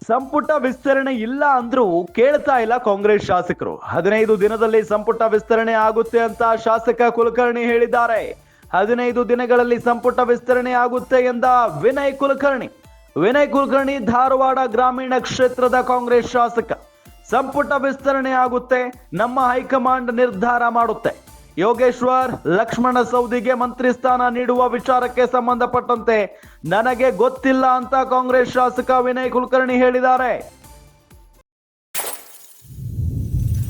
ಸಂಪುಟ ವಿಸ್ತರಣೆ ಇಲ್ಲ ಅಂದ್ರೂ ಕೇಳ್ತಾ ಇಲ್ಲ ಕಾಂಗ್ರೆಸ್ ಶಾಸಕರು. 15 ದಿನದಲ್ಲಿ ಸಂಪುಟ ವಿಸ್ತರಣೆ ಆಗುತ್ತೆ ಅಂತ ಶಾಸಕ ಕುಲಕರ್ಣಿ ಹೇಳಿದ್ದಾರೆ. 15 ದಿನಗಳಲ್ಲಿ ಸಂಪುಟ ವಿಸ್ತರಣೆ ಆಗುತ್ತೆ ಎಂದ ವಿನಯ್ ಕುಲಕರ್ಣಿ ಧಾರವಾಡ ಗ್ರಾಮೀಣ ಕ್ಷೇತ್ರದ ಕಾಂಗ್ರೆಸ್ ಶಾಸಕ. ಸಂಪುಟ ವಿಸ್ತರಣೆ ಆಗುತ್ತೆ, ನಮ್ಮ ಹೈಕಮಾಂಡ್ ನಿರ್ಧಾರ ಮಾಡುತ್ತೆ. ಯೋಗೇಶ್ವರ್ ಲಕ್ಷ್ಮಣ ಸವದಿಗೆ ಮಂತ್ರಿ ಸ್ಥಾನ ನೀಡುವ ವಿಚಾರಕ್ಕೆ ಸಂಬಂಧಪಟ್ಟಂತೆ ನನಗೆ ಗೊತ್ತಿಲ್ಲ ಅಂತ ಕಾಂಗ್ರೆಸ್ ಶಾಸಕ ವಿನಯ್ ಕುಲಕರ್ಣಿ ಹೇಳಿದ್ದಾರೆ.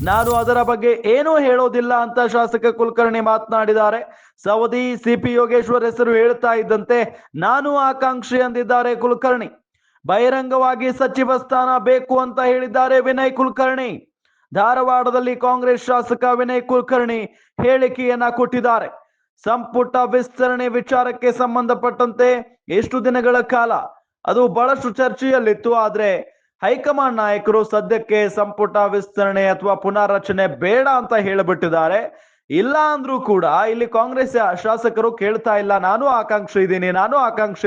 ನಾನು ಅದರ ಬಗ್ಗೆ ಏನೂ ಹೇಳೋದಿಲ್ಲ ಅಂತ ಶಾಸಕ ಕುಲಕರ್ಣಿ ಮಾತನಾಡಿದ್ದಾರೆ. ಸವದಿ ಸಿಪಿ ಯೋಗೇಶ್ವರ್ ಹೆಸರು ಹೇಳ್ತಾ ಇದ್ದಂತೆ ನಾನು ಆಕಾಂಕ್ಷಿ ಅಂದಿದ್ದಾರೆ ಕುಲಕರ್ಣಿ. ಬಹಿರಂಗವಾಗಿ ಸಚಿವ ಸ್ಥಾನ ಬೇಕು ಅಂತ ಹೇಳಿದ್ದಾರೆ ವಿನಯ್ ಕುಲಕರ್ಣಿ. ಧಾರವಾಡದಲ್ಲಿ ಕಾಂಗ್ರೆಸ್ ಶಾಸಕ ವಿನಯ್ ಕುಲಕರ್ಣಿ ಹೇಳಿಕೆಯನ್ನ ಕೊಟ್ಟಿದ್ದಾರೆ. ಸಂಪುಟ ವಿಸ್ತರಣೆ ವಿಚಾರಕ್ಕೆ ಸಂಬಂಧಪಟ್ಟಂತೆ ಎಷ್ಟು ದಿನಗಳ ಕಾಲ ಅದು ಬಹಳಷ್ಟು ಚರ್ಚೆಯಲ್ಲಿತ್ತು. ಆದ್ರೆ ಹೈಕಮಾಂಡ್ ನಾಯಕರು ಸದ್ಯಕ್ಕೆ ಸಂಪುಟ ವಿಸ್ತರಣೆ ಅಥವಾ ಪುನಾರಚನೆ ಬೇಡ ಅಂತ ಹೇಳಿಬಿಟ್ಟಿದ್ದಾರೆ. ಇಲ್ಲ ಅಂದ್ರೂ ಕೂಡ ಇಲ್ಲಿ ಕಾಂಗ್ರೆಸ್ ಶಾಸಕರು ಕೇಳ್ತಾ ಇಲ್ಲ, ನಾನು ಆಕಾಂಕ್ಷಿ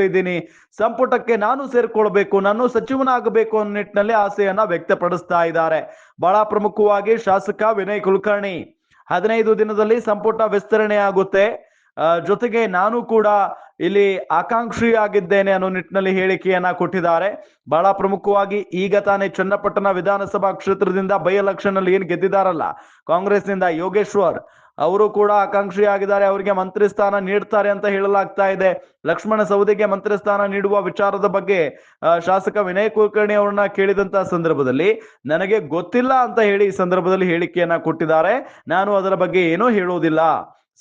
ಇದ್ದೀನಿ, ಸಂಪುಟಕ್ಕೆ ನಾನು ಸೇರ್ಕೊಳ್ಬೇಕು, ನಾನು ಸಚಿವನಾಗಬೇಕು ಅನ್ನೋ ನಿಟ್ಟಿನಲ್ಲಿ ಆಸೆಯನ್ನ ವ್ಯಕ್ತಪಡಿಸ್ತಾ ಇದ್ದಾರೆ. ಬಹಳ ಪ್ರಮುಖವಾಗಿ ಶಾಸಕ ವಿನಯ್ ಕುಲಕರ್ಣಿ 15 ದಿನದಲ್ಲಿ ಸಂಪುಟ ವಿಸ್ತರಣೆ ಆಗುತ್ತೆ, ಜೊತೆಗೆ ನಾನು ಕೂಡ ಇಲ್ಲಿ ಆಕಾಂಕ್ಷಿ ಆಗಿದ್ದೇನೆ ಅನ್ನೋ ನಿಟ್ಟಿನಲ್ಲಿ ಹೇಳಿಕೆಯನ್ನ ಕೊಟ್ಟಿದ್ದಾರೆ. ಬಹಳ ಪ್ರಮುಖವಾಗಿ ಈಗ ತಾನೇ ಚನ್ನಪಟ್ಟಣ ವಿಧಾನಸಭಾ ಕ್ಷೇತ್ರದಿಂದ ಬೈ ಎಲೆಕ್ಷನ್ ಅಲ್ಲಿ ಏನ್ ಗೆದ್ದಿದಾರಲ್ಲ ಕಾಂಗ್ರೆಸ್ನಿಂದ ಯೋಗೇಶ್ವರ್, ಅವರು ಕೂಡ ಆಕಾಂಕ್ಷಿ ಆಗಿದ್ದಾರೆ. ಅವರಿಗೆ ಮಂತ್ರಿ ಸ್ಥಾನ ನೀಡ್ತಾರೆ ಅಂತ ಹೇಳಲಾಗ್ತಾ ಇದೆ. ಲಕ್ಷ್ಮಣ ಸವದಿಗೆ ಮಂತ್ರಿ ಸ್ಥಾನ ನೀಡುವ ವಿಚಾರದ ಬಗ್ಗೆ ಶಾಸಕ ವಿನಯ್ ಕುಲಕರ್ಣಿ ಅವರನ್ನ ಕೇಳಿದಂತ ಸಂದರ್ಭದಲ್ಲಿ ನನಗೆ ಗೊತ್ತಿಲ್ಲ ಅಂತ ಹೇಳಿ ಈ ಸಂದರ್ಭದಲ್ಲಿ ಹೇಳಿಕೆಯನ್ನ ಕೊಟ್ಟಿದ್ದಾರೆ. ನಾನು ಅದರ ಬಗ್ಗೆ ಏನೂ ಹೇಳೋದಿಲ್ಲ.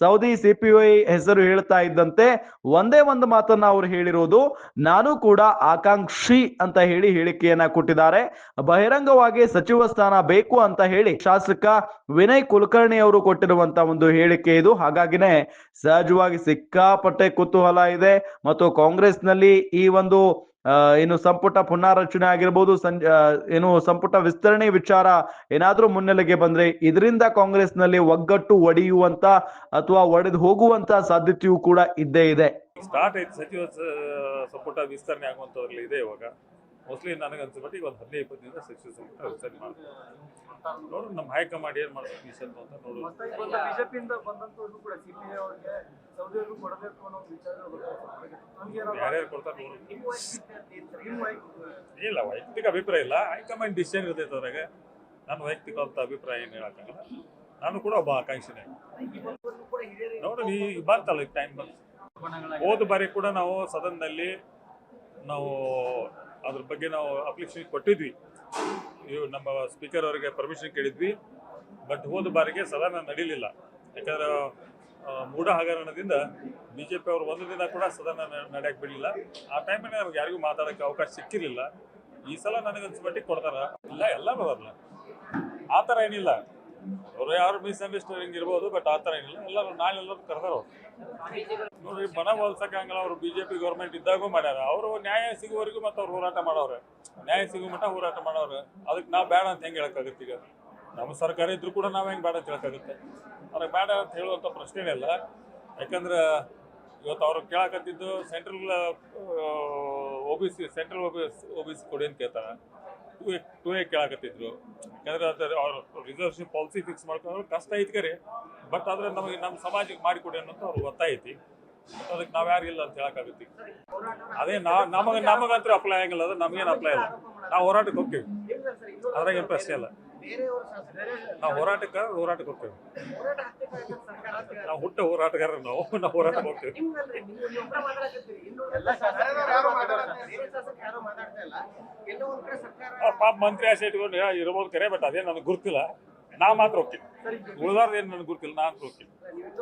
ಸೌದಿ ಸಿಪಿಐ ಹೆಸರು ಹೇಳ್ತಾ ಇದ್ದಂತೆ ಒಂದೇ ಒಂದು ಮಾತನ್ನ ಅವರು ಹೇಳಿರೋದು, ನಾನು ಕೂಡ ಆಕಾಂಕ್ಷಿ ಅಂತ ಹೇಳಿ ಹೇಳಿಕೆಯನ್ನ ಕೊಟ್ಟಿದ್ದಾರೆ. ಬಹಿರಂಗವಾಗಿ ಸಚಿವ ಸ್ಥಾನ ಬೇಕು ಅಂತ ಹೇಳಿ ಶಾಸಕ ವಿನಯ್ ಕುಲಕರ್ಣಿ ಅವರು ಕೊಟ್ಟಿರುವಂತ ಒಂದು ಹೇಳಿಕೆ ಇದು. ಹಾಗಾಗಿನೇ ಸಹಜವಾಗಿ ಸಿಕ್ಕಾಪಟ್ಟೆ ಕುತೂಹಲ ಇದೆ ಮತ್ತು ಕಾಂಗ್ರೆಸ್ನಲ್ಲಿ ಈ ಒಂದು ಏನು ಸಂಪುಟ ಪುನಾರಚನೆ ಆಗಿರ್ಬೋದು, ಏನು ಸಂಪುಟ ವಿಸ್ತರಣೆ ವಿಚಾರ ಏನಾದ್ರೂ ಮುನ್ನೆಲೆಗೆ ಬಂದ್ರೆ ಇದರಿಂದ ಕಾಂಗ್ರೆಸ್ನಲ್ಲಿ ಒಗ್ಗಟ್ಟು ಒಡೆಯುವಂತ ಅಥವಾ ಒಡೆದು ಹೋಗುವಂತ ಸಾಧ್ಯತೆಯೂ ಕೂಡ ಇದ್ದೇ ಇದೆ. ಸ್ಟಾರ್ಟ್ ಆಯ್ತು ಸಚಿವ ಸಂಪುಟ ವಿಸ್ತರಣೆ ಆಗುವಂತದ್ರಲ್ಲಿ ಇದೆ. ಇವಾಗ ಮೋಸ್ಟ್ಲಿ ನನಗೆ ಅನ್ಸಬಿಟ್ಟು ಈಗ ಒಂದು 15-20 ದಿನ ಸಚಿವ ಸಂಪುಟ ವಿಸ್ತರಣೆ ಮಾಡ್ತಾರೆ. ನೋಡ್ರಿ ನಮ್ಮ ಹೈಕಮಾಂಡ್ ಏನ್ ಮಾಡ್ತಾರೆ ವಿಷಯ ಅಂತ ನೋಡೋದು. ಬಿಜೆಪಿಯಿಂದ ಬಂದಂತವ್ರು ಕೂಡ ಸಿಪಿಐ ಅವರಿಗೆ ಸೌದಿಯವ್ರಿಗೂ ಕೊಡಬೇಕು ಅನ್ನೋ ವಿಚಾರ ಯಾರ್ಯಾರು ಕೊಡ್ತಾರೆ ಇಲ್ಲ, ವೈಯಕ್ತಿಕ ಅಭಿಪ್ರಾಯ ಇಲ್ಲ, ಹೈಕಮಾಂಡ್ ಡಿಸಿಷನ್ ಇರ್ತೈತೆ ಅದ್ರಾಗ. ನಾನು ವೈಯಕ್ತಿಕ ಅಂತ ಅಭಿಪ್ರಾಯ ಏನು ಹೇಳಕ್ಕಾಗಲ್ಲ. ನಾನು ಕೂಡ ಒಬ್ಬ ಆಕಾಂಕ್ಷಿನೇ. ನೋಡ್ರಿ ಈಗ ಬಂತಲ್ಲ, ಈಗ ಟೈಮ್ ಬಂತು. ಹೋದ ಬಾರಿ ಕೂಡ ನಾವು ಸದನದಲ್ಲಿ ನಾವು ಅದ್ರ ಬಗ್ಗೆ ನಾವು ಅಪ್ಲಿಕೇಶನ್ ಕೊಟ್ಟಿದ್ವಿ. ಇವು ನಮ್ಮ ಸ್ಪೀಕರ್ ಅವರಿಗೆ ಪರ್ಮಿಷನ್ ಕೇಳಿದ್ವಿ. ಬಟ್ ಹೋದ ಬಾರಿಗೆ ಸದನ ನಡೀಲಿಲ್ಲ. ಯಾಕಂದ್ರೆ ಮೂಢ ಹಗರಣದಿಂದ ಬಿಜೆಪಿ ಅವರು ಒಂದು ದಿನ ಕೂಡ ಸದನ ನಡೆಯಕ್ಕೆ ಬಿಡಲಿಲ್ಲ. ಆ ಟೈಮಲ್ಲಿ ನಮ್ಗೆ ಯಾರಿಗೂ ಮಾತಾಡೋಕ್ಕೆ ಅವಕಾಶ ಸಿಕ್ಕಿರಲಿಲ್ಲ. ಈ ಸಲ ನನಗನ್ಸ್ಮಟ್ಟಿಗೆ ಕೊಡ್ತಾರ ಇಲ್ಲ, ಎಲ್ಲ ಬರಲ್ಲ. ಆ ಥರ ಏನಿಲ್ಲ, ಅವರು ಯಾರು ಮಿಸ್ಅಂಡರ್ಸ್ಟ್ಯಾಂಡಿಂಗ್ ಇರ್ಬೋದು, ಬಟ್ ಆ ಥರ ಏನಿಲ್ಲ. ಎಲ್ಲರೂ ನಾಳೆಲ್ಲರೂ ಕರೆದಾರ. ನೋಡ್ರಿ, ಮನ ಹೋಲ್ಸಕ್ಕಂಗಲ್ಲ. ಅವರು ಬಿಜೆಪಿ ಗೌರ್ಮೆಂಟ್ ಇದ್ದಾಗೂ ಮಾಡ್ಯಾರ. ಅವರು ನ್ಯಾಯ ಸಿಗುವವರೆಗೂ ಮತ್ತು ಅವ್ರು ಹೋರಾಟ ಮಾಡವ್ರೆ, ನ್ಯಾಯ ಸಿಗೋ ಮಟ್ಟ ಹೋರಾಟ ಮಾಡವ್ರೆ. ಅದಕ್ಕೆ ನಾವು ಬೇಡ ಅಂತ ಹೆಂಗೆ ಹೇಳೋಕ್ಕಾಗುತ್ತೆ? ಈಗ ನಮ್ಮ ಸರ್ಕಾರ ಇದ್ರೂ ಕೂಡ ನಾವು ಹೆಂಗೆ ಬೇಡ ಅಂತ ಹೇಳೋಕ್ಕಾಗುತ್ತೆ? ಅವ್ರಿಗೆ ಬೇಡ ಅಂತ ಹೇಳುವಂಥ ಪ್ರಶ್ನೆನೇ ಇಲ್ಲ. ಯಾಕಂದ್ರೆ ಇವತ್ತು ಅವ್ರು ಕೇಳಕತ್ತಿದ್ದು central central O B C ಕೊಡಿ ಅಂತ ಕೇಳ್ತಾರೆ. 2A ಕೇಳಕತ್ತಿದ್ರು. ಯಾಕಂದ್ರೆ ಅದು ಅವ್ರು ರಿಸರ್ವೇಷನ್ ಪಾಲಿಸಿ ಫಿಕ್ಸ್ ಮಾಡ್ಕೊಂಡ್ರೆ ಕಷ್ಟ ಐತಿ ಕರೆ, ಬಟ್ ಆದ್ರೆ ನಮಗೆ ನಮ್ಮ ಸಮಾಜಕ್ಕೆ ಮಾಡಿಕೊಡಿ ಅನ್ನೋದು ಅವ್ರಿಗೆ ಗೊತ್ತಾಯ್ತಿ. ಅದಕ್ಕೆ ನಾವು ಯಾರಿಗಿಲ್ಲ ಅಂತ ಹೇಳಕ್ಕಾಗುತ್ತೆ? ಅದೇ ನಮಗಂತೂ ಅಪ್ಲೈ ಆಗಿಲ್ಲ, ಅದು ನಮಗೇನು ಅಪ್ಲೈ ಇಲ್ಲ. ನಾವು ಹೋರಾಟಕ್ಕೆ ಹೋಗ್ತೀವಿ, ಅದ್ರಾಗೇನು ಪ್ರಶ್ನೆ ಇಲ್ಲ. ನಾವು ಹೋರಾಟಕ್ಕೆ ಹೋಗ್ತೇವೆ. ನಾವು ಹೋರಾಟಗಾರರು, ನಾವು ಹೋರಾಟಕ್ಕೆ ಹೋಗ್ತೇವೆ. ಪಾಪ ಮಂತ್ರಿ ಆಸೆ ಇಟ್ಕೊಂಡು ಇರ್ಬೋದು ಕರೆ, ಬಟ್ ಅದೇನು ನನಗೆ ಗುರ್ತಿಲ್ಲ. ನಾ ಮಾತ್ರ ಹೋಗ್ತೀನಿ. ಉಳಿದಾರ್ದು ಏನು ನನಗೆ ಗುರ್ತಿಲ್ಲ, ನಾನು ಹೋಗ್ತೀನಿ.